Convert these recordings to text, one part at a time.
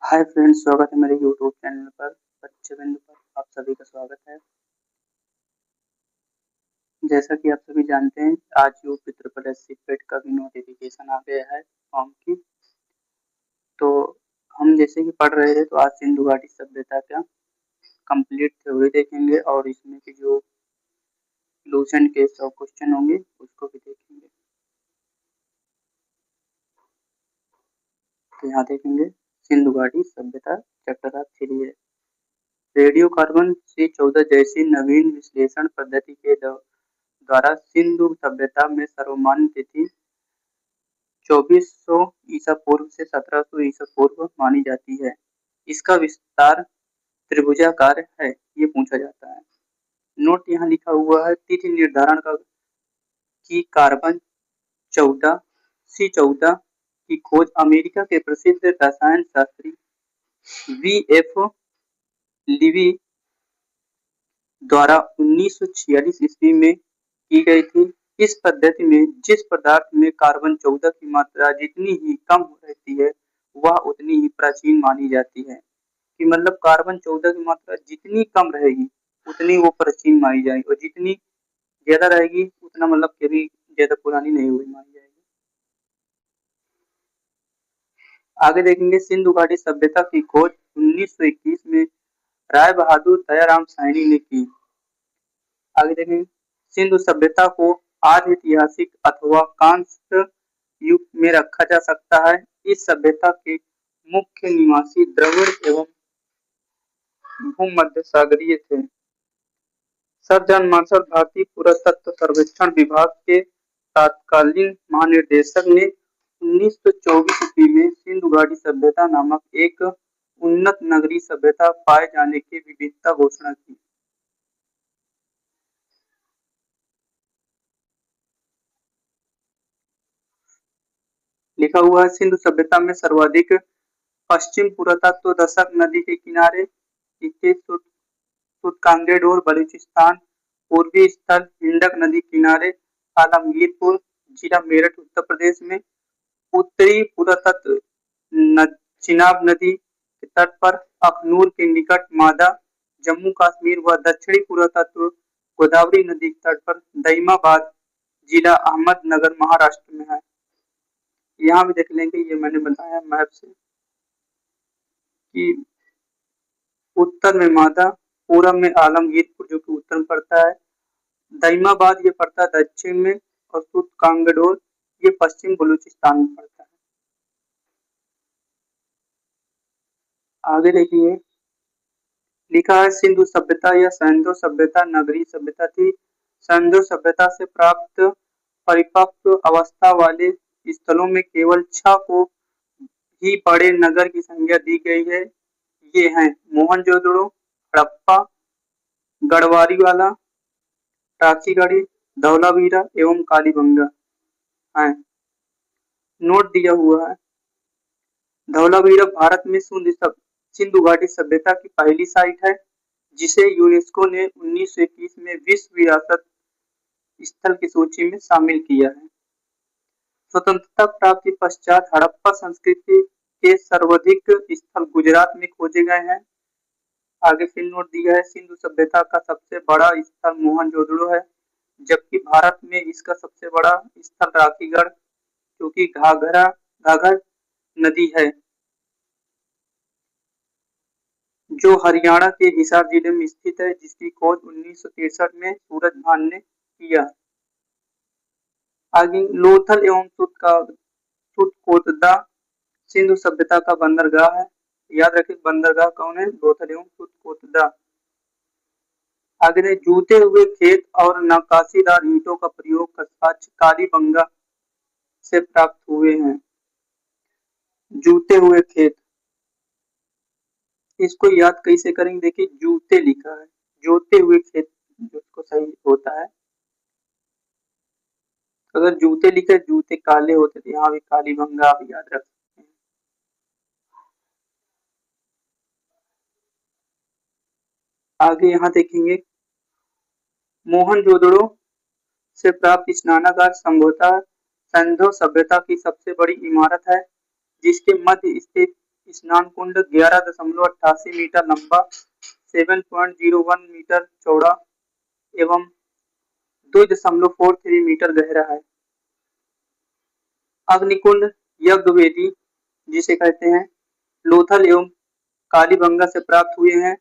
Hi friends, स्वागत है मेरे यूट्यूब चैनल पर बच्चे बिंदु पर। आप सभी का स्वागत है। जैसा कि आप सभी जानते हैं, आज यूपी उत्तर प्रदेश सीपेट का भी नोटिफिकेशन आ गया है फॉर्म की। तो हम जैसे कि पढ़ रहे थे, तो आज सिंधु घाटी सभ्यता का कंप्लीट थ्योरी देखेंगे और इसमें की जो लूसेंट के 100 क्वेश्चन होंगे उसको भी देखेंगे। तो यहाँ देखेंगे सिंधु घाटी सभ्यता चैप्टर 3 है। रेडियो कार्बन C14 जैसी नवीन विश्लेषण पद्धति के द्वारा सिंधु सभ्यता में सर्वमान्य तिथि 2400 ईसा पूर्व से 1700 ईसा पूर्व मानी जाती है। इसका विस्तार त्रिभुजाकार है, ये पूछा जाता है। नोट यहाँ लिखा हुआ है, तिथि निर्धारण का कि कार्बन 14 C14 की खोज अमेरिका के प्रसिद्ध रसायन शास्त्री V.F. लीवी द्वारा 1946 ईस्वी में की गई थी। इस पद्धति में जिस पदार्थ में कार्बन 14 की मात्रा जितनी ही कम रहती है वह उतनी ही प्राचीन मानी जाती है। कि मतलब कार्बन 14 की मात्रा जितनी कम रहेगी उतनी वो प्राचीन मानी जाएगी, और जितनी ज्यादा रहेगी उतना मतलब कभी ज्यादा पुरानी नहीं हुई मानी जाएगी। आगे देखेंगे, सिंधु घाटी सभ्यता की खोज 1921 में राय बहादुर दयाराम साहनी ने की। आगे देखेंगे, सिंधु सभ्यता को आधि ऐतिहासिक अथवा कांस्य युग में रखा जा सकता है। इस सभ्यता के मुख्य निवासी द्रविड़ एवं भूमध्य सागरीय थे। सर जॉन मार्शल भारतीय पुरातत्व सर्वेक्षण विभाग के तत्कालीन महानिदेशक ने 1924 ईस्वी में सिंधु घाटी सभ्यता नामक एक उन्नत नगरीय सभ्यता पाए जाने की विविधता घोषणा की। लिखा हुआ है, सिंधु सभ्यता में सर्वाधिक पश्चिम पुरातत्व दशक नदी के किनारे सुतकांगेडोर बलूचिस्तान, पूर्वी स्थल हिंडक नदी किनारे आलमगीरपुर जिला मेरठ उत्तर प्रदेश में, उत्तरी पुरातत्व चिनाब नदी के तट पर अखनूर के निकट मादा जम्मू कश्मीर व दक्षिणी पुरातत्व गोदावरी नदी के तट पर दईमाबाद जिला अहमदनगर महाराष्ट्र में है। यहाँ भी देख लेंगे, ये मैंने बताया मैप से कि उत्तर में मादा, पूरब में आलमगीरपुर जो कि उत्तर में पड़ता है, दईमाबाद ये पड़ता है दक्षिण में, और सुतकांगडोर ये पश्चिम बलूचिस्तान में पड़ता है। आगे देखिए, लिखा है, सिंधु सभ्यता या सैंधो सभ्यता नगरीय सभ्यता थी। सैंधो सभ्यता से प्राप्त परिपक्व अवस्था वाले स्थलों में केवल 6 को ही बड़े नगर की संज्ञा दी गई है। ये हैं मोहनजोदड़ो, हड़प्पा, गढ़वारीवाला, टाकीगढ़ी, धौलावीरा एवं कालीबंगा है। नोट दिया हुआ है, धौलावीरा भारत में सिंधु घाटी सभ्यता की पहली साइट है जिसे यूनेस्को ने 1921 में विश्व विरासत स्थल की सूची में शामिल किया है। स्वतंत्रता प्राप्ति पश्चात हड़प्पा संस्कृति के सर्वाधिक स्थल गुजरात में खोजे गए हैं। आगे फिर नोट दिया है, सिंधु सभ्यता का सबसे बड़ा स्थल मोहनजोदड़ो है, जबकि भारत में इसका सबसे बड़ा स्थल राखीगढ़ क्योंकि घाघर नदी है जो हरियाणा के हिसार जिले में स्थित है, जिसकी खोज 1963 में सूरज भान ने किया। आगे लोथल एवं सुतकोतदा सिंधु सभ्यता का बंदरगाह है। याद रखें, बंदरगाह कौन है? लोथल एवं सुतकोतदा। आगे जूते हुए खेत और नक्काशीदार ईंटों का प्रयोग का साक्ष्य कालीबंगा से प्राप्त हुए हैं। जूते हुए खेत, इसको याद कैसे करेंगे? देखिए, जूते लिखा है, जोते हुए खेत जिसको सही होता है। अगर जूते लिखे जूते काले होते थे, यहाँ भी कालीबंगा आप याद रख सकते हैं। आगे यहाँ देखेंगे, मोहनजोदड़ो से प्राप्त स्नानागार संभवतः सिंधु सभ्यता की सबसे बड़ी इमारत है, जिसके मध्य स्थित स्नान कुंड 11.88 मीटर लंबा, 7.01 मीटर चौड़ा एवं 2.43 मीटर गहरा है। अग्निकुंड यज्ञ वेदी जिसे कहते हैं, लोथल एवं कालीबंगा से प्राप्त हुए हैं।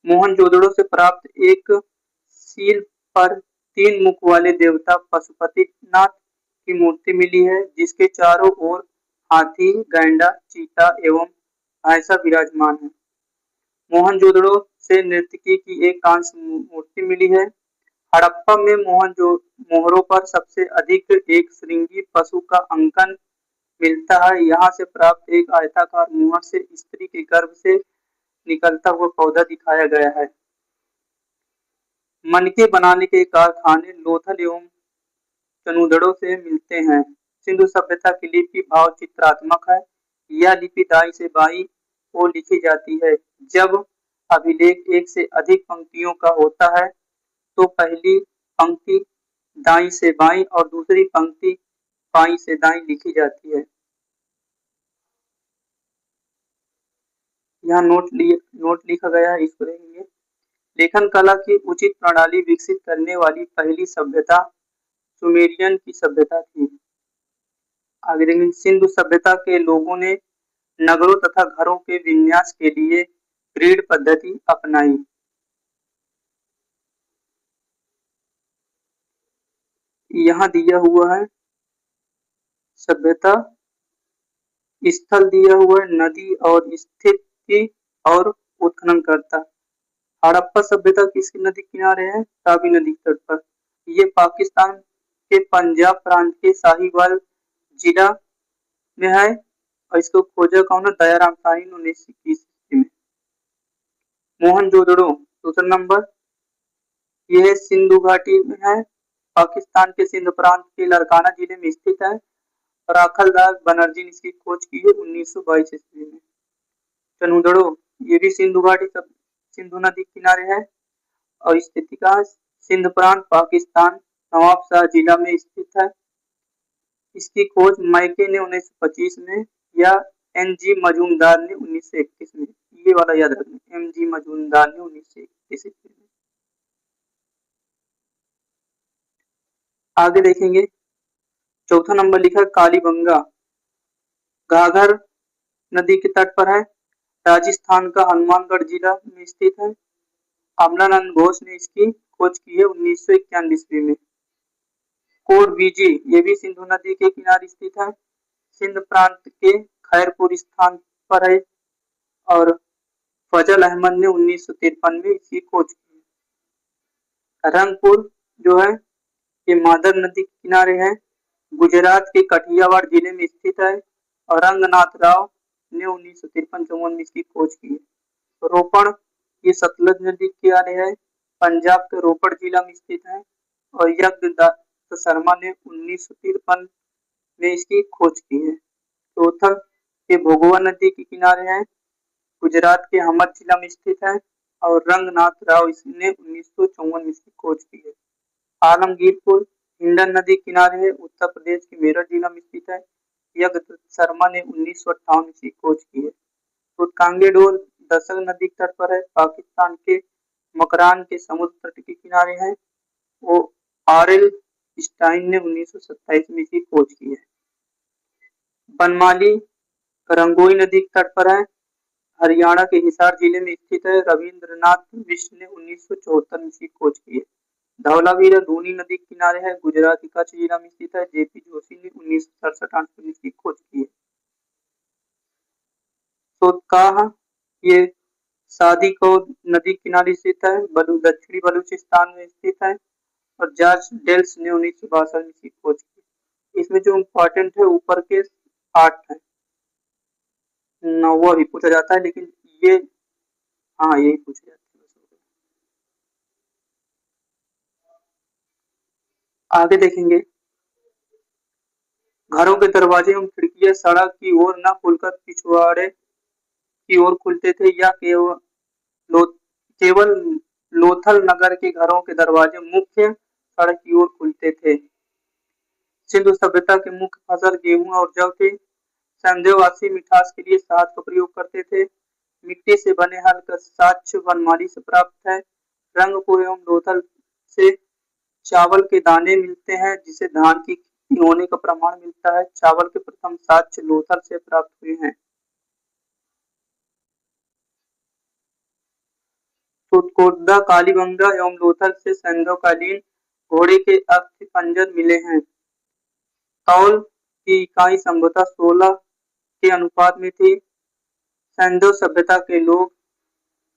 मोहनजोदड़ो से प्राप्त एक सील पर 3 मुख वाले देवता पशुपतिनाथ की मूर्ति मिली है, जिसके चारों ओर हाथी, गैंडा, चीता एवं भैंसा विराजमान है। मोहनजोदड़ो से नर्तकी की एक कांस्य मूर्ति मिली है। हड़प्पा में मोहरों पर सबसे अधिक एक श्रृंगी पशु का अंकन मिलता है। यहाँ से प्राप्त एक आयताकार मोहर से स्त्री के गर्भ से निकलता हुआ पौधा दिखाया गया है। मनके बनाने के कारखाने लोथल एवं चनूदड़ो से मिलते हैं। सिंधु सभ्यता की लिपि भाव चित्रात्मक है। यह लिपि दाई से बाई ओर लिखी जाती है। जब अभिलेख एक से अधिक पंक्तियों का होता है तो पहली पंक्ति दाई से बाई और दूसरी पंक्ति बाई से दाई लिखी जाती है। यहाँ नोट लिखा गया है, इसको देखेंगे। लेखन कला की उचित प्रणाली विकसित करने वाली पहली सभ्यता सुमेरियन की सभ्यता थी। आगे देखेंगे, सिंधु सभ्यता के लोगों ने नगरों तथा घरों के विन्यास के लिए ग्रिड पद्धति अपनाई। यहाँ दिया हुआ है सभ्यता स्थल, दिया हुआ है नदी और स्थिति और उत्खनन करता। हड़प्पा सभ्यता किसकी नदी किनारे है? रावी नदी तट पर। ये पाकिस्तान के पंजाब प्रांत के साहिवाल जिला में है और इसको खोजा कौन है? दयाराम शाही ने 1921 में। मोहनजोदड़ो दूसरा नंबर, यह सिंधु घाटी में है, पाकिस्तान के सिंध प्रांत के लड़काना जिले में स्थित है। राखलदास बनर्जी ने इसकी खोज की है 1922 ईस्वी में। चनूदड़ो ये भी सिंधु घाटी सिंधु नदी किनारे है और स्थिति का सिंध प्रांत पाकिस्तान नवाबशाह जिला में स्थित है। इसकी खोज मैके ने 1925 में या एन.जी. मजूमदार ने 1921 में। ये वाला याद रखना, एम.जी. मजूमदार ने 1921 में। आगे देखेंगे, चौथा नंबर लिखा कालीबंगा, घाघर नदी के तट पर है, राजस्थान का हनुमानगढ़ जिला में स्थित है। अमलानंद घोष ने इसकी खोज की है 1991 ईस्वी में। कोट बीजी ये भी सिंधु नदी के किनारे स्थित है, सिंध प्रांत के खैरपुर स्थान पर है और फजल अहमद ने 1953 में इसकी खोज की। रंगपुर जो है ये मादर नदी के किनारे है, गुजरात के कठियावाड़ जिले में स्थित है और रंगनाथ राव ने 1953-54 में इसकी खोज की है। रोपण ये सतलज नदी के किनारे है, पंजाब के रोपड़ जिला में स्थित है और यज्ञदत्त शर्मा ने 1953 में इसकी खोज की है। लोथल ये भोगवा नदी के किनारे है, गुजरात के हमद जिला में स्थित है और रंगनाथ राव इसने 1954 में इसकी खोज की है। आलमगीरपुर हिंडन नदी किनारे है, उत्तर प्रदेश के मेरठ जिला में स्थित है। यज्ञदत्त शर्मा ने 1958 में इसकी खोज की है। तो कांगेडोर दसक नदी तट पर है, पाकिस्तान के मकरान के समुद्र तट के किनारे है। वो आर.एल. स्टाइन ने 1927 में इसकी खोज की है। बनमाली रंगोई नदी के तट पर है, हरियाणा के हिसार जिले में स्थित है। रविंद्रनाथ मिश्र ने 1974 में इसकी खोज की है। धौलावीरा दूनी नदी के किनारे है, गुजरात के कच्छ जिला में स्थित है। जेपी जोशी ने 1967 में इसकी खोज की है। सोतकाह ये सादिको नदी किनारे स्थित है, दक्षिणी बलूचिस्तान में स्थित है और जॉर्ज डेल्स ने 1962 में इसकी खोज की। इसमें जो इम्पोर्टेंट है ऊपर के 8 है, 9वां भी पूछा जाता है लेकिन ये यही पूछा जाता है। आगे देखेंगे, घरों के दरवाजे एवं खिड़कियां सड़क की ओर न खुलकर पिछवाड़े की ओर खुलते थे या केवल लोथल नगर के घरों के दरवाजे मुख्य सड़क की ओर खुलते थे। सिंधु सभ्यता के मुख्य फसल गेहूं और जौ थे। संदेहवासी मिठास के लिए शहद का प्रयोग करते थे। मिट्टी से बने हल का साक्ष्य वनमाली से प्राप्त है। रंगपुर एवं लोथल से चावल के दाने मिलते हैं, जिसे धान की खेती होने का प्रमाण मिलता है। चावल के प्रथम साक्ष्य लोथल से प्राप्त हुए हैं। तुतकोटदा, कालीबंगा एवं लोथल से सैंधवकालीन घोड़े के अस्थि पंजर मिले हैं। तौल की इकाई संभवतः 16 के अनुपात में थी। सैंधव सभ्यता के लोग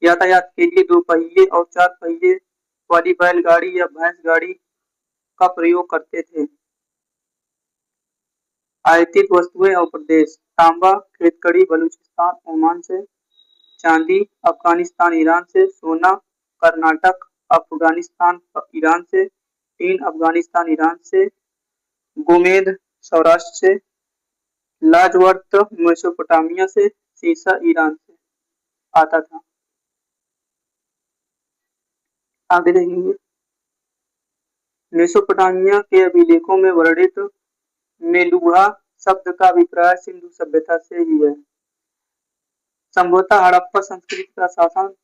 यातायात के लिए 2 पहिए और 4 पहिए वाली बैलगाड़ी या भैंस गाड़ी का प्रयोग करते थे। आयातित वस्तुएं और प्रदेश: तांबा खेतकड़ी बलूचिस्तान ओमान से, चांदी अफगानिस्तान ईरान से, सोना कर्नाटक अफगानिस्तान ईरान से, टीन अफगानिस्तान ईरान से, गोमेद सौराष्ट्र से, लाजवर्त मेसोपोटामिया से, सीसा ईरान से आता था। आगे देखेंगे, मेसोपोटामिया के अभिलेखों में वर्णित मेलुहा शब्द का अभिप्राय सिंधु सभ्यता से ही है। संभवतः हड़प्पा संस्कृति का शासन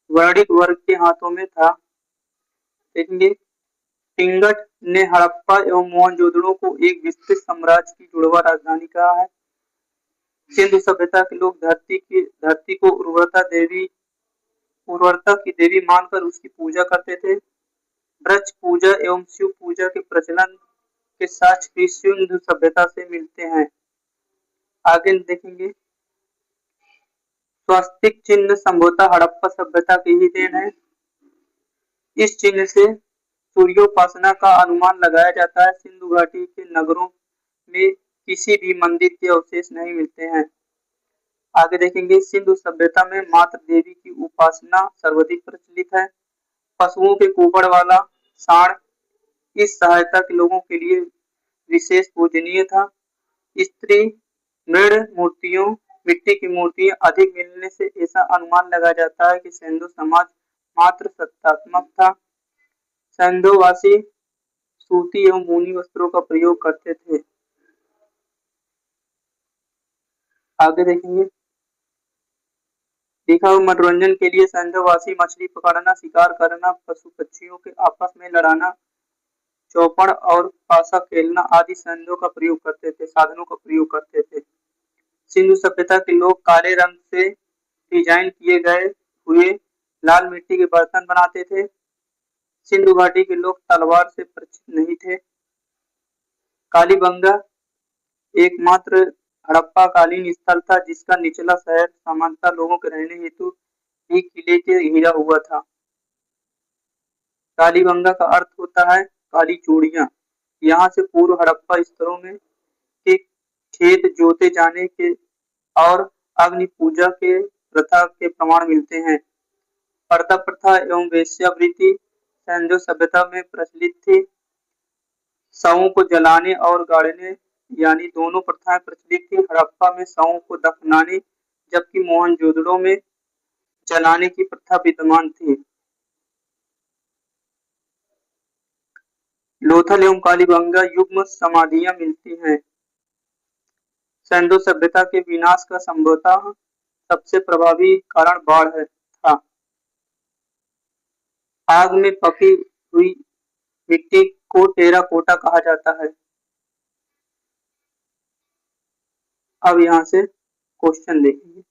वर्णित वर्ग के हाथों में था। देखेंगे, टिंगट ने हड़प्पा एवं मोहनजोदड़ो को एक विस्तृत साम्राज्य की जुड़वा राजधानी कहा है। सिंधु सभ्यता के लोग धरती को उर्वरता की देवी मानकर उसकी पूजा करते थे। वृक्ष पूजा एवं शिव पूजा के प्रचलन के साक्ष्य भी सिंधु सभ्यता से मिलते हैं। आगे देखेंगे, स्वस्तिक चिन्ह संभवतः हड़प्पा सभ्यता की ही देन है। इस चिन्ह से सूर्योपासना का अनुमान लगाया जाता है। सिंधु घाटी के नगरों में किसी भी मंदिर के अवशेष नहीं मिलते हैं। आगे देखेंगे, सिंधु सभ्यता में मातृ देवी की उपासना सर्वाधिक प्रचलित है। पशुओं के कुबड़ वाला सांड इस सहायता के लोगों के लिए विशेष पूजनीय था। स्त्री मृण मूर्तियों मिट्टी की मूर्तियां अधिक मिलने से ऐसा अनुमान लगाया जाता है कि सिंधु समाज मात्र सत्तात्मक था। सैंधववासी सूती एवं ऊनी वस्त्रों का प्रयोग करते थे। आगे देखेंगे, दिखाऊ मनोरंजन के लिए सैंधववासी मछली पकड़ना, शिकार करना, पशु पक्षियों के आपस में लड़ाना, चौपड़ और पासा खेलना आदि साधनों का प्रयोग करते थे। सिंधु सभ्यता के लोग काले रंग से डिजाइन किए गए हुए लाल मिट्टी के बर्तन बनाते थे। सिंधु घाटी के लोग तलवार से परिचित नहीं थे। कालीबंगा एकमात्र हड़प्पा कालीन स्थल था जिसका निचला शहर सामान्यतः लोगों के रहने हेतु एक किले के घिरा हुआ था। कालीबंगा का अर्थ होता है काली चूड़ियां। यहाँ से पूर्व हड़प्पा स्तरों में के खेत जोते जाने के और अग्नि पूजा के प्रथा के प्रमाण मिलते हैं। पर्दा प्रथा एवं वेश्यावृत्ति सैंधव सभ्यता में प्रचलित थी। शवों को जलाने और गाड़ने यानी दोनों प्रथाएं प्रचलित थी। हड़प्पा में शवों को दफनाने जबकि मोहनजोदड़ो में जलाने की प्रथा विद्यमान थी। लोथल एवं कालीबंगा युग्म समाधियां मिलती हैं। सैंधव सभ्यता के विनाश का संभवतः सबसे प्रभावी कारण बाढ़ था। आग में पकी हुई मिट्टी को टेराकोटा कहा जाता है। अब यहाँ से क्वेश्चन देखेंगे।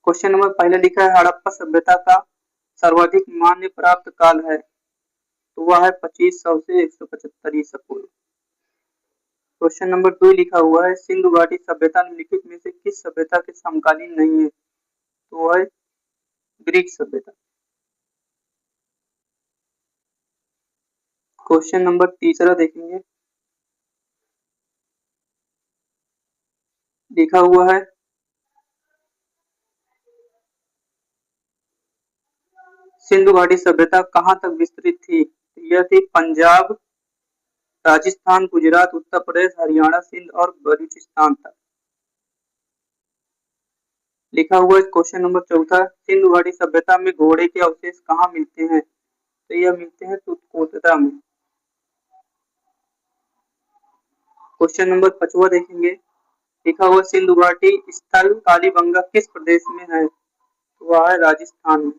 क्वेश्चन नंबर पहले लिखा है हड़प्पा सभ्यता का सर्वाधिक मान्य प्राप्त काल है, तो वह है 2500 से 175 ईसा पूर्व। क्वेश्चन नंबर 2 लिखा हुआ है सिंधु घाटी सभ्यता निम्नलिखित में से किस सभ्यता के समकालीन नहीं है, तो वह है ग्रीक सभ्यता। क्वेश्चन नंबर तीसरा देखेंगे, लिखा हुआ है सिंधु घाटी सभ्यता कहां तक विस्तृत थी, यह थी पंजाब, राजस्थान, गुजरात, उत्तर प्रदेश, हरियाणा, सिंध और बलूचिस्तान तक। लिखा हुआ है क्वेश्चन नंबर चौथा सिंधु घाटी सभ्यता में घोड़े के अवशेष कहाँ मिलते हैं, तो यह मिलते हैं तुतकोटदा में। क्वेश्चन नंबर 5वां देखेंगे, लिखा हुआ सिंधु घाटी स्थल कालीबंगा किस प्रदेश में है? वह है राजस्थान में।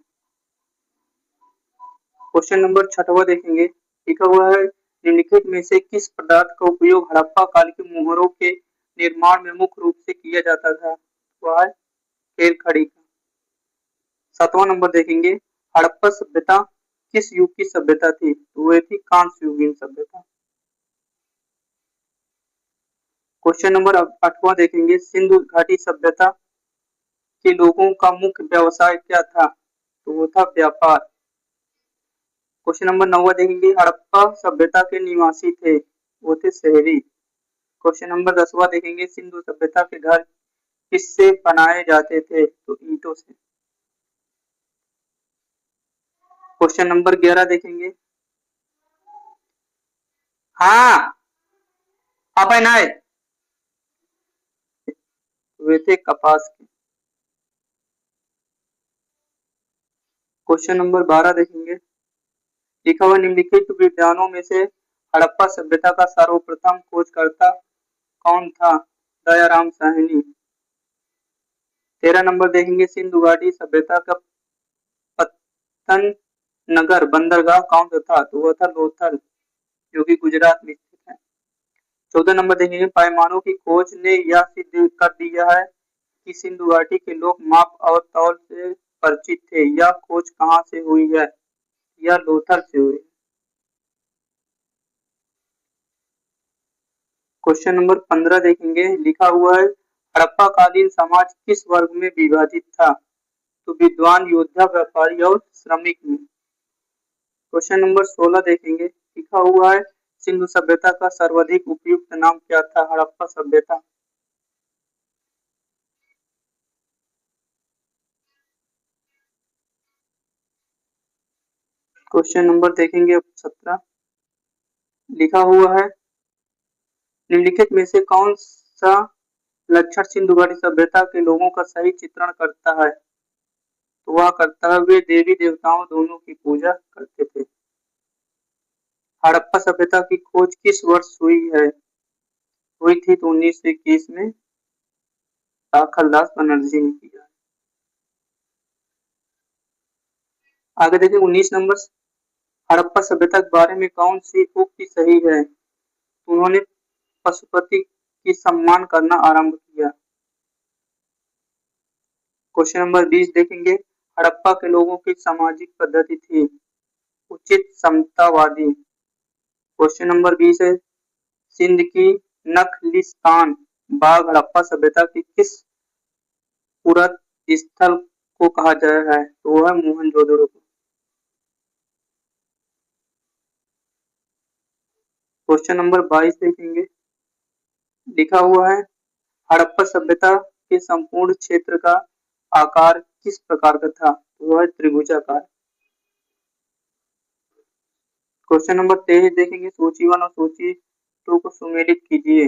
क्वेश्चन नंबर 6वां देखेंगे, लिखा हुआ है निम्नलिखित में से किस पदार्थ का उपयोग हड़प्पा काल के मोहरों के निर्माण में मुख्य रूप से किया जाता था? वह है तेल खड़ी का। 7वां नंबर देखेंगे, हड़प्पा सभ्यता किस युग की सभ्यता थी? तो वह थी कांस्य युगीन सभ्यता। क्वेश्चन नंबर 8वां देखेंगे, सिंधु घाटी सभ्यता के लोगों का मुख्य व्यवसाय क्या था? तो वो था व्यापार। क्वेश्चन नंबर 9वां देखेंगे, हड़प्पा सभ्यता के निवासी थे, वो थे शहरी। क्वेश्चन नंबर 10वां देखेंगे, सिंधु सभ्यता के घर किससे बनाए जाते थे? तो ईंटों से। क्वेश्चन नंबर 11 देखेंगे, हाँ आप है ना, वे थे कपास के। क्वेश्चन नंबर 12 देखेंगे, लिखा हुआ निम्नलिखित विद्वानों में से हड़प्पा सभ्यता का सर्वप्रथम खोजकर्ता कौन था? दयाराम साहनी। 13 नंबर देखेंगे, सिंधु घाटी सभ्यता का पत्तन नगर बंदरगाह कौन सा था? तो वह था लोथल, जो कि गुजरात में स्थित है। 14 नंबर देखेंगे, पैमानों की खोज ने यह सिद्ध कर दिया है कि सिंधु घाटी के लोग माप और तौल से परिचित थे। यह खोज कहाँ से हुई है? यह लोथल से हुई। क्वेश्चन नंबर 15 देखेंगे, लिखा हुआ है हड़प्पा कालीन समाज किस वर्ग में विभाजित था? तो विद्वान, योद्धा, व्यापारी और श्रमिक में। क्वेश्चन नंबर 16 देखेंगे, लिखा हुआ है सिंधु सभ्यता का सर्वाधिक उपयुक्त नाम क्या था? हड़प्पा सभ्यता। क्वेश्चन नंबर देखेंगे 17, लिखा हुआ है निम्नलिखित में से कौन सा लक्षण सिंधु घाटी सभ्यता के लोगों का सही चित्रण करता है? तो वह करता है वे देवी देवताओं दोनों की पूजा करते थे। हड़प्पा सभ्यता की खोज किस वर्ष हुई थी? तो 1921 में दाखलदास बनर्जी ने किया। आगे देखिए 19 नंबर, हड़प्पा सभ्यता के बारे में कौन सी उक्ति सही है? उन्होंने पशुपति की सम्मान करना आरंभ किया। क्वेश्चन नंबर 20 देखेंगे, हड़प्पा के लोगों की सामाजिक पद्धति थी उचित समतावादी। क्वेश्चन नंबर 20 है, सिंध की नखलिस्तान बाग हड़प्पा सभ्यता की किस पुरत स्थल को कहा जाता है? तो वह है मोहनजोदड़ो। क्वेश्चन नंबर 22 देखेंगे, लिखा हुआ है हड़प्पा सभ्यता के संपूर्ण क्षेत्र का आकार किस प्रकार का था? वह है त्रिभुजाकार। क्वेश्चन नंबर 23 देखेंगे, सूची 1 और सूची 2 को सुमेलित कीजिए।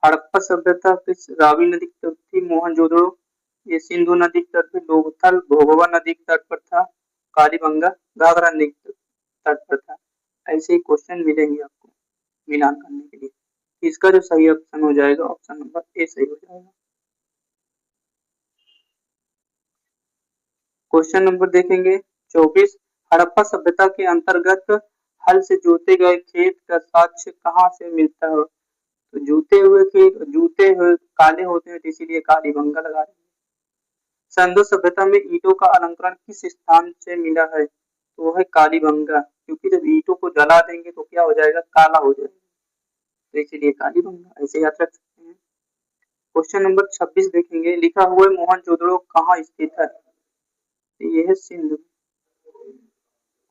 हड़प्पा सभ्यता किस रावी नदी की तट थी? मोहनजोदड़ो ये सिंधु नदी के तट पे, लोथल भोगवा नदी के तट पर था, कालीबंगा घाघरा नदी के तट पर था। ऐसे ही क्वेश्चन मिलेंगे आपको मिलान करने के लिए। इसका जो सही ऑप्शन हो जाएगा, ऑप्शन नंबर ए सही हो जाएगा। क्वेश्चन नंबर देखेंगे 24, हड़प्पा सभ्यता के अंतर्गत हल से जोते गए खेत का साक्ष्य कहाँ से मिलता है? तो जूते हुए काले होते हैं, तो इसीलिए कालीबंगा लगा रहे हैं। सिंधु सभ्यता में ईंटों का अलंकरण किस स्थान से मिला है? तो वो है कालीबंगा, क्योंकि जब ईंटों को जला देंगे तो क्या हो जाएगा? काला हो जाएगा, तो इसीलिए कालीबंगा। ऐसे याद रख सकते हैं। क्वेश्चन नंबर 26 देखेंगे, लिखा हुआ मोहनजोदड़ो कहाँ स्थित है? तो ये है सिंध।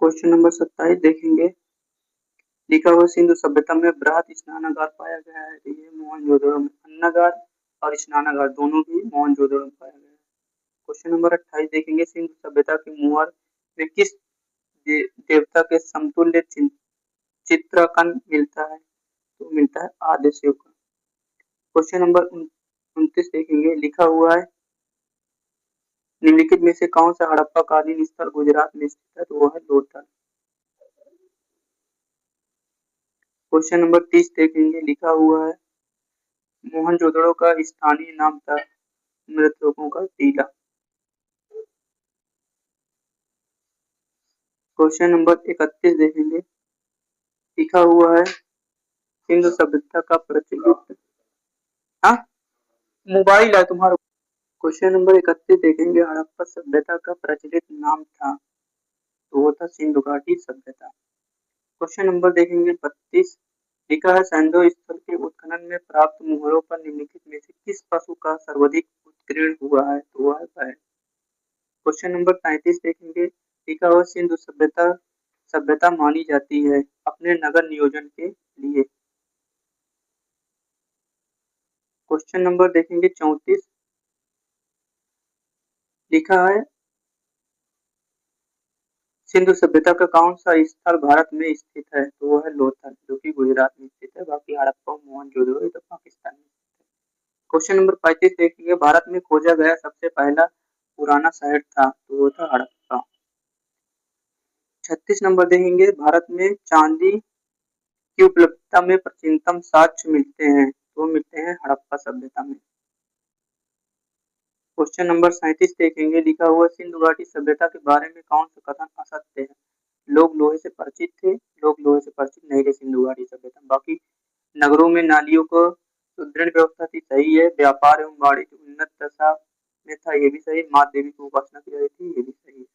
क्वेश्चन नंबर 27 देखेंगे, लिखा हुआ सिंधु सभ्यता में बृहद स्नानागार पाया गया है। तो ये मोहनजोदड़ो में अन्नगार और स्नानागार दोनों भी मोहनजोदड़ो में पाया गया है। क्वेश्चन नंबर 28 देखेंगे, सिंधु सभ्यता के मुहर में किस देवता के समतुल्य चित्रकन मिलता है? तो मिलता है आदिशिव का। क्वेश्चन नंबर 29 देखेंगे, लिखा हुआ है निम्नलिखित में से कौन सा हड़प्पा कालीन स्थल गुजरात में स्थित है? तो वो है लोथल। क्वेश्चन नंबर 30 देखेंगे, लिखा हुआ है मोहनजोदड़ो का स्थानीय नाम था मृत लोगों का टीला। क्वेश्चन नंबर 31 देखेंगे, लिखा हुआ है सिंधु सभ्यता का प्रचलित, हाँ मोबाइल है तुम्हारा। क्वेश्चन नंबर 31 देखेंगे, हड़प्पा सभ्यता का प्रचलित नाम था, तो वो था सिंधु घाटी सभ्यता। क्वेश्चन नंबर देखेंगे 32, लिखा है सैंधव स्थल के उत्खनन में प्राप्त मुहरों पर निम्नलिखित में से किस पशु का सर्वाधिक उत्कीर्ण हुआ है, तो वह है बैल। क्वेश्चन नंबर 35 देखेंगे, लिखा हुआ सिंधु सभ्यता सभ्यता मानी जाती है अपने नगर नियोजन के लिए। क्वेश्चन नंबर देखेंगे 34, लिखा है सिंधु सभ्यता का कौन सा स्थल भारत में स्थित है, तो वो है लोथल, जो कि गुजरात में स्थित है। बाकी हड़प्पा मोहनजोदड़ो ये तो पाकिस्तान में। क्वेश्चन नंबर 35 देखिए, भारत में खोजा गया सबसे पहला पुराना शहर था, तो वो था हड़प्पा। 36 नंबर देखेंगे, भारत में चांदी की उपलब्धता में प्राचीनतम साक्ष्य मिलते हैं, तो मिलते हैं हड़प्पा सभ्यता में। क्वेश्चन नंबर 37 देखेंगे, लिखा हुआ सिंधु घाटी सभ्यता के बारे में कौन सा कथन असत्य है। लोग लोहे से परिचित थे, लोग लोहे से परिचित नहीं थे सिंधु घाटी सभ्यता। बाकी नगरों में नालियों को सुदृढ़ व्यवस्था थी, सही है। व्यापार एवं वाणिज्य उन्नत दशा में था, ये भी सही। माँ देवी की उपासना की जाती थी, ये भी सही है।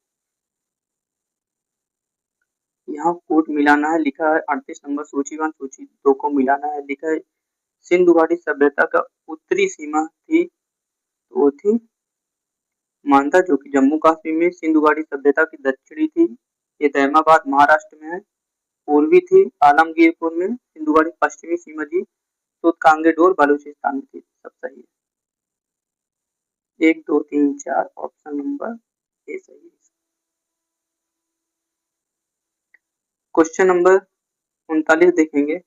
यहाँ कोट मिलाना है, लिखा है 38 नंबर सूची 1 सूची 2 को मिलाना है। लिखा है सिंधु घाटी सभ्यता का उत्तरी सीमा थी, तो वो थी मांदा, जो कि जम्मू कश्मीर में। सिंधु घाटी सभ्यता की दक्षिणी थी, ये दैमाबाद महाराष्ट्र में है। पूर्वी थी आलमगीरपुर में। सिंधु घाटी पश्चिमी सीमा जी तो कांगेडोर बलूचिस्तान में थी। सब सही है, 1 2 3 4 ऑप्शन नंबर ए सही है। क्वेश्चन नंबर 39 देखेंगे,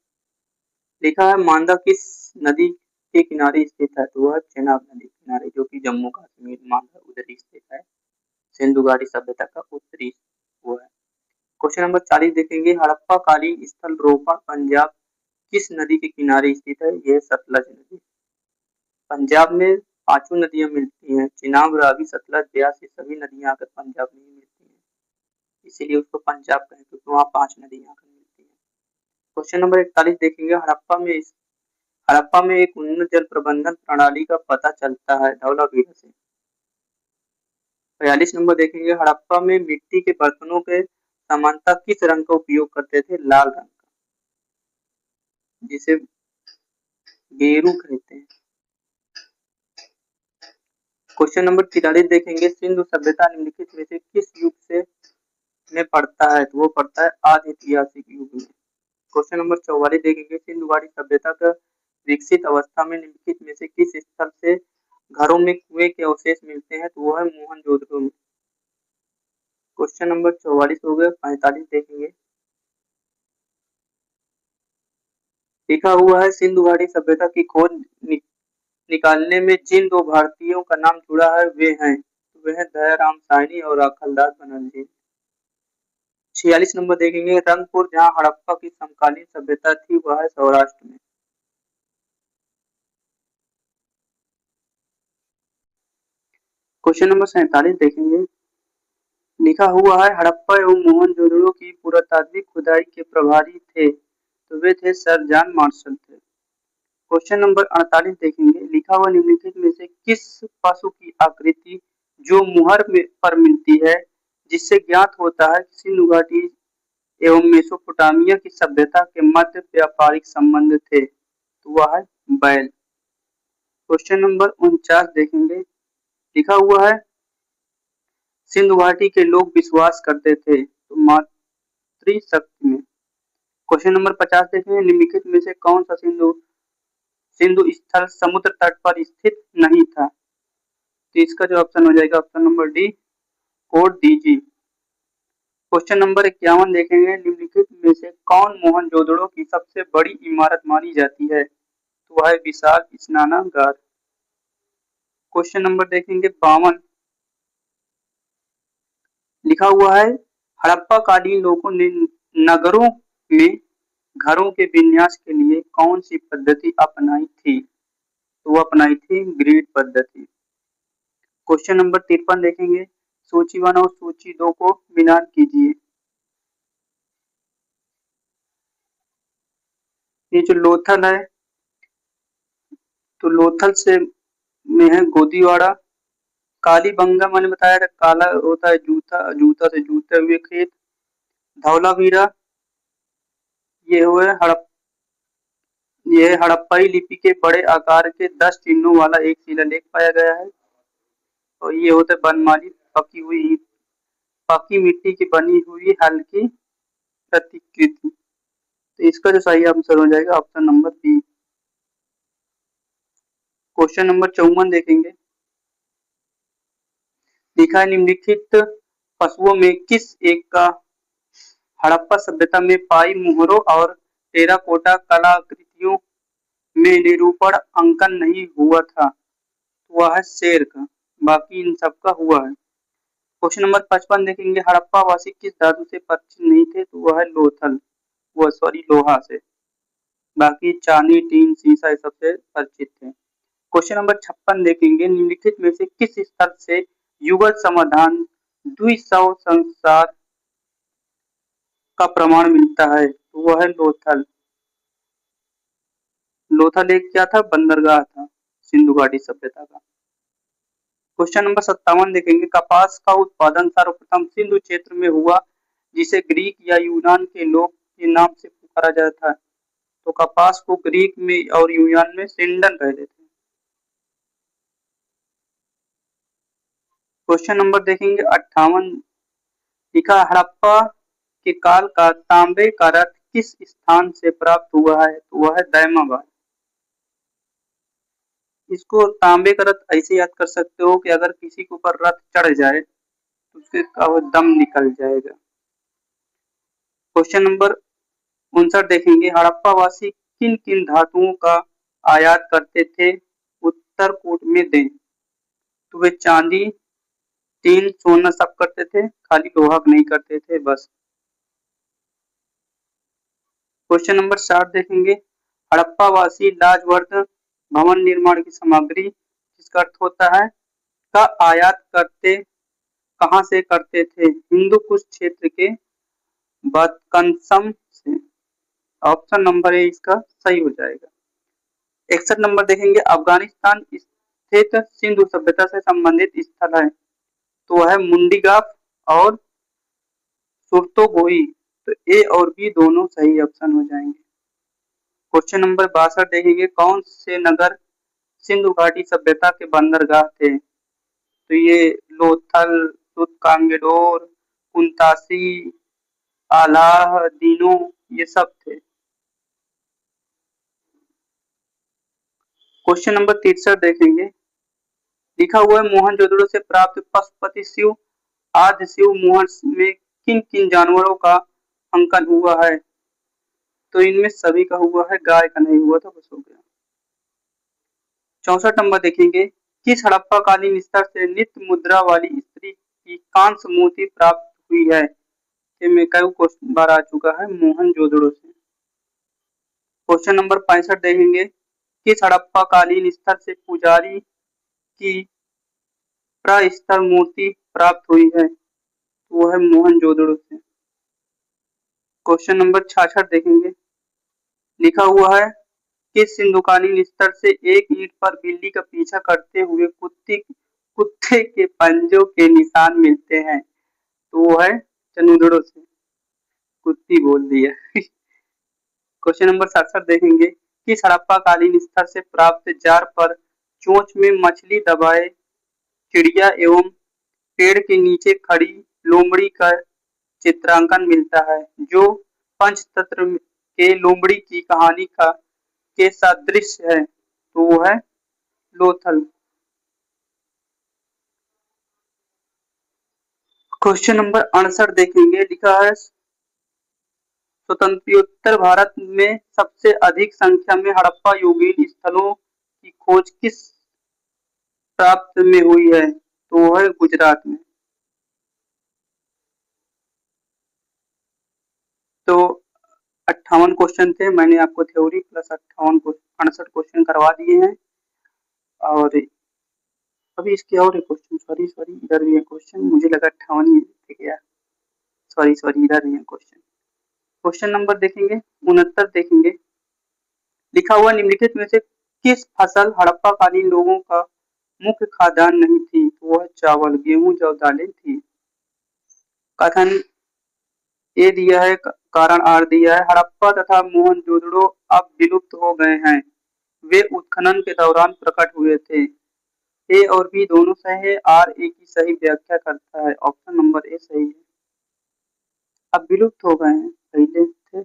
लिखा है मांदा किस नदी के किनारे स्थित है, तो वह चेनाब नदी किनारे, जो कि जम्मू कश्मीर मांदा उधर स्थित है। सिंधु घाटी सभ्यता का उत्तरी वो है। क्वेश्चन नंबर 40 देखेंगे, हड़प्पा कालीन स्थल रोपण पंजाब किस नदी के किनारे स्थित है, यह सतलज नदी। पंजाब में पांचों नदियां मिलती हैं, चिनाब, रावी, सतलज, ब्यास, ये सभी नदियां आकर पंजाब में ही मिलती हैं, इसीलिए उसको पंजाब कहते हैं, क्योंकि वहाँ 5 नदियां आकर मिलती हैं। क्वेश्चन नंबर 41 देखेंगे, हड़प्पा में एक उन्नत जल प्रबंधन प्रणाली का पता चलता है, धौलावीरा से। 42 नंबर देखेंगे, हड़प्पा में मिट्टी के बर्तनों के समानता किस रंग का उपयोग करते थे, लाल रंग का, जिसे गेरू कहते हैं। क्वेश्चन नंबर 43 देखेंगे, सिंधु सभ्यता निम्नलिखित में से किस युग से में पड़ता है, तो वो पड़ता है आदि ऐतिहासिक युग में। क्वेश्चन नंबर 44 देखेंगे, सिंधु घाटी सभ्यता का विकसित अवस्था में निम्नलिखित में से किस स्थल से घरों में कुएं के अवशेष मिलते हैं, तो वो है मोहनजोदड़ो में। क्वेश्चन नंबर 44 हो गया। 45 देखेंगे, लिखा हुआ है सिंधु घाटी सभ्यता की खोज निकालने में जिन 2 भारतीयों का नाम जुड़ा है वे हैं, तो वे हैं दयाराम साहनी और अखलदास बनर्जी। 46 नंबर देखेंगे, रंगपुर जहां हड़प्पा की समकालीन सभ्यता थी वह है सौराष्ट्र में। क्वेश्चन नंबर 47 देखेंगे, लिखा हुआ है हड़प्पा एवं मोहनजोदड़ो की पुरातात्विक खुदाई के प्रभारी थे, तो वे थे सर जॉन मार्शल थे। क्वेश्चन नंबर 48 देखेंगे, लिखा हुआ निम्नलिखित में से किस पशु की आकृति जो मुहर पर मिलती है जिससे ज्ञात होता है कि सिंधु घाटी एवं मेसोपोटामिया की सभ्यता के मध्य व्यापारिक संबंध थे, तो वह है बैल। क्वेश्चन नंबर 49 देखेंगे, लिखा हुआ है सिंधु घाटी के लोग विश्वास करते थे, तो मातृशक्ति में। क्वेश्चन नंबर 50 देखेंगे, निम्नलिखित में से कौन सा सिंधु स्थल समुद्र तट पर स्थित नहीं था, तो इसका जो ऑप्शन हो जाएगा option number D, code DG. Question number 51 देखेंगे, निम्नलिखित में से कौन मोहनजोदड़ो की सबसे बड़ी इमारत मानी जाती है, तो वह है विशाल स्नानागार। क्वेश्चन नंबर देखेंगे 52, लिखा हुआ है हड़प्पा कालीन लोगों ने नगरों में घरों के विन्यास के लिए कौन सी पद्धति अपनाई थी? तो वो अपनाई थी ग्रिड पद्धति। क्वेश्चन नंबर 53 देखेंगे, सूची 1 और सूची 2 को मिलान कीजिए। ये जो लोथल है, तो लोथल से में है गोदीवाड़ा। कालीबंगा मैंने बताया था, काला होता है जूता, जूता से जूते हुए खेत। धौलावीरा ये हुए हड़प ये हड़प्पाई लिपि के बड़े आकार के 10 चिन्हों वाला एक शिलालेख पाया गया है। और ये होता है बनमाली, पकी हुई ईंट, पकी मिट्टी की बनी हुई हल्की प्रतिकृति। तो इसका जो सही आंसर हो जाएगा option number B. Question number 54 देखेंगे, लिखा है निम्नलिखित पशुओं में किस एक का हड़प्पा सभ्यता में पाई मुहरों और टेराकोटा कलाकृतियों में निरूपण अंकन नहीं हुआ था? वह है शेर का, बाकी इन सब का हुआ है। क्वेश्चन नंबर 55 देखेंगे, हड़प्पा वासी किस धातु से परिचित नहीं थे? तो वह है लोथल, वह सॉरी लोहा से। बाकी चांदी, टीन, शीशा ये सबसे परिचित थे। क्वेश्चन नंबर 56 देखेंगे, निम्नलिखित में से किस स्थल से युगल समाधान द्विसव संसार का प्रमाण मिलता है? तो वह है लोथल। लोथल एक क्या था? बंदरगाह था सिंधु घाटी सभ्यता का। क्वेश्चन नंबर 57 देखेंगे, कपास का उत्पादन सर्वप्रथम सिंधु क्षेत्र में हुआ जिसे ग्रीक या यूनान के लोग के नाम से पुकारा जाता था। तो कपास को ग्रीक में और यूनान में सिंडन कहते थे। क्वेश्चन नंबर देखेंगे 58, लिखा हड़प्पा के काल का तांबे का रथ किस स्थान से प्राप्त हुआ है? तो वह है दैमाबाद। इसको तांबे का रथ ऐसे याद कर सकते हो कि अगर किसी के ऊपर रथ चढ़ जाए तो उसके का वो दम निकल जाएगा। क्वेश्चन नंबर 59 देखेंगे, हड़प्पा वासी किन किन धातुओं का आयात करते थे? उत्तर कूट में दें। तो वे चांदी, टीन, सोना सब करते थे, खाली लोहा नहीं करते थे बस। क्वेश्चन नंबर 60 देखेंगे, हड़प्पा वासी लाजवर्धन भवन निर्माण की सामग्री जिसका अर्थ होता है का आयात करते कहां से करते थे? हिंदू कुश क्षेत्र के बतकंसम से। ऑप्शन नंबर ए इसका सही हो जाएगा। 61 नंबर देखेंगे, अफगानिस्तान स्थित सिंधु सभ्यता से संबंधित स्थल है। तो वह है मुंडीगाफ और सुरतोगोई। तो ए और बी दोनों सही ऑप्शन हो जाएंगे। क्वेश्चन नंबर 62 देखेंगे, कौन से नगर सिंधु घाटी सभ्यता के बंदरगाह थे? तो ये लोथल, सूतकांगेडोर, कुंतासी, आलाह, दीनो ये सब थे। क्वेश्चन नंबर 63 देखेंगे, लिखा हुआ है मोहनजोदड़ो से प्राप्त पशुपति शिव आदि शिव मोहन में किन किन जानवरों का अंकन हुआ है? तो इनमें सभी का हुआ है, गाय का नहीं हुआ था, बस हो गया। 64 नंबर देखेंगे, किस हड़प्पा कालीन स्तर से नित्य मुद्रा वाली स्त्री की कांस्य मूर्ति प्राप्त हुई है? ये में कई क्वेश्चन बार आ चुका है, मोहनजोदड़ो से। क्वेश्चन नंबर 65 देखेंगे, किस हड़प्पा कालीन स्तर से पुजारी की प्रस्तर मूर्ति प्राप्त हुई है? वो है मोहनजोदड़ो से। क्वेश्चन नंबर 66 देखेंगे, लिखा हुआ है किस सिंधुकालीन स्तर से एक ईंट पर बिल्ली का पीछा करते हुए कुत्ते के पंजों के निशान मिलते हैं? तो वो है चंदुड़ो से। कुत्ती बोल दिया। क्वेश्चन नंबर 67 देखेंगे, किस हड़प्पा कालीन स्तर से प्राप्त जार पर चोंच में मछली दबाए चिड़िया एवं पेड़ के नीचे खड़ी लोमड़ी का चित्रांकन मिलता है जो पंचतंत्र के लोमड़ी की कहानी का के सदृश है? तो वो है लोथल। क्वेश्चन नंबर 68 देखेंगे, लिखा है स्वतंत्रोत्तर भारत में सबसे अधिक संख्या में हड़प्पा युगीन स्थलों की खोज किस प्राप्त में हुई है? तो वो है गुजरात में। तो 58 क्वेश्चन थे। मैंने आपको थ्योरी प्लस 68 क्वेश्चन करवा दिए हैं। और अभी इसके और एक क्वेश्चन, सॉरी इधर भी है क्वेश्चन, मुझे लगा 58 ही ठीक है, सॉरी इधर भी है क्वेश्चन। क्वेश्चन नंबर देखेंगे 69 देखेंगे। लिखा हुआ निम्नलिखित में से किस फसल हड़प्पा कालीन लोगों का मुख्य खाद्यान्न नहीं थी? तो वह चावल, गेहूं, जौ, दालें थी। कथन ए दिया है, कारण आर दिया है। हड़प्पा तथा मोहनजोदड़ो अब विलुप्त हो गए हैं, वे उत्खनन के दौरान प्रकट हुए थे। ए और बी दोनों सही है, आर ए की सही व्याख्या करता है। ऑप्शन नंबर ए सही है। अब विलुप्त हो गए हैं, पहले थे।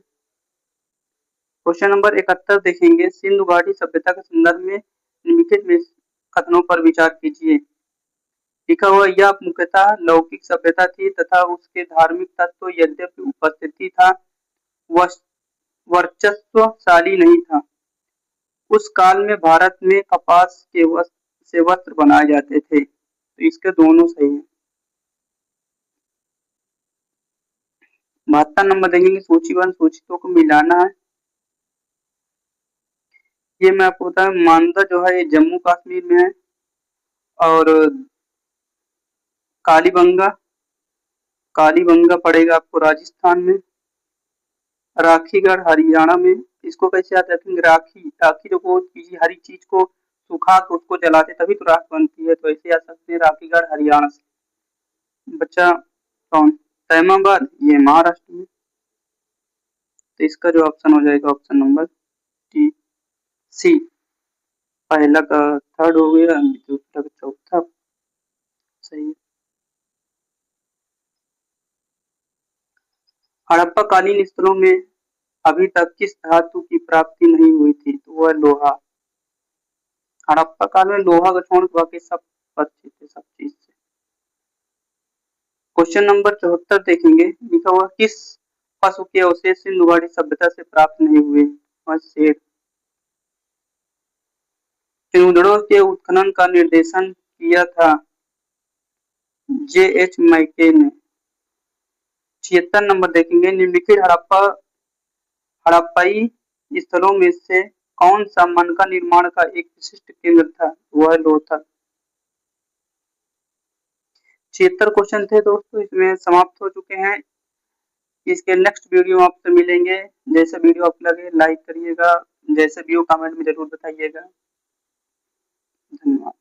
क्वेश्चन नंबर 71 देखेंगे। सिंधु घाटी सभ्यता के संदर्भ में निम्नलिखित में कथनों पर विचार कीजिए। लिखा हुआ यह मुख्यतः लौकिक सभ्यता थी तथा उसके धार्मिक तत्व यद्यपि उपस्थिति था, वर्चस्वशाली नहीं था। उस काल में भारत में कपास के से वस्त्र बनाए जाते थे। तो इसके दोनों सही है। 72 नंबर देखेंगे। सूचीबद्ध सूचितों को मिलाना है। ये मैं आपको बताऊं, मानदा जो है ये जम्मू कश्मीर में है, और कालीबंगा पड़ेगा आपको राजस्थान में, राखीगढ़ हरियाणा में। इसको कैसे याद रखेंगे? राखी जो को किसी हरी चीज को सुखा के उसको जलाते तभी तो राख बनती है, तो ऐसे आ सकते हैं राखीगढ़ हरियाणा से। बच्चा कौन? तैमाबाद, ये महाराष्ट्र में। तो इसका जो ऑप्शन हो जाएगा ऑप्शन नंबर डी सी। पहला का थर्ड हो गया, दूसरा का चौथा, सही है। हड़प्पा कालीन स्थलों में अभी तक किस धातु की प्राप्ति नहीं हुई थी? तो वह लोहा। हड़प्पा काल में लोहा का छोड़ बाकी सब अच्छे थे, सब चीज से। क्वेश्चन नंबर 74 देखेंगे। लिखा हुआ किस पशु के अवशेष सिंधु घाटी सभ्यता से प्राप्त नहीं हुए? वह शेर। किन्नौरों के उत्खनन का निर्देशन किया था J.H. मैके ने। 76 नंबर देखेंगे। निम्नलिखित हड़प्पाई स्थलों में से कौन सा मन का निर्माण का एक विशिष्ट केंद्र था? वह लोथल। 76 क्वेश्चन थे दोस्तों, इसमें समाप्त हो चुके हैं। इसके नेक्स्ट वीडियो आपसे मिलेंगे। जैसे वीडियो आप लगे लाइक करिएगा, जैसे भी हो कमेंट में जरूर बताइएगा। धन्यवाद।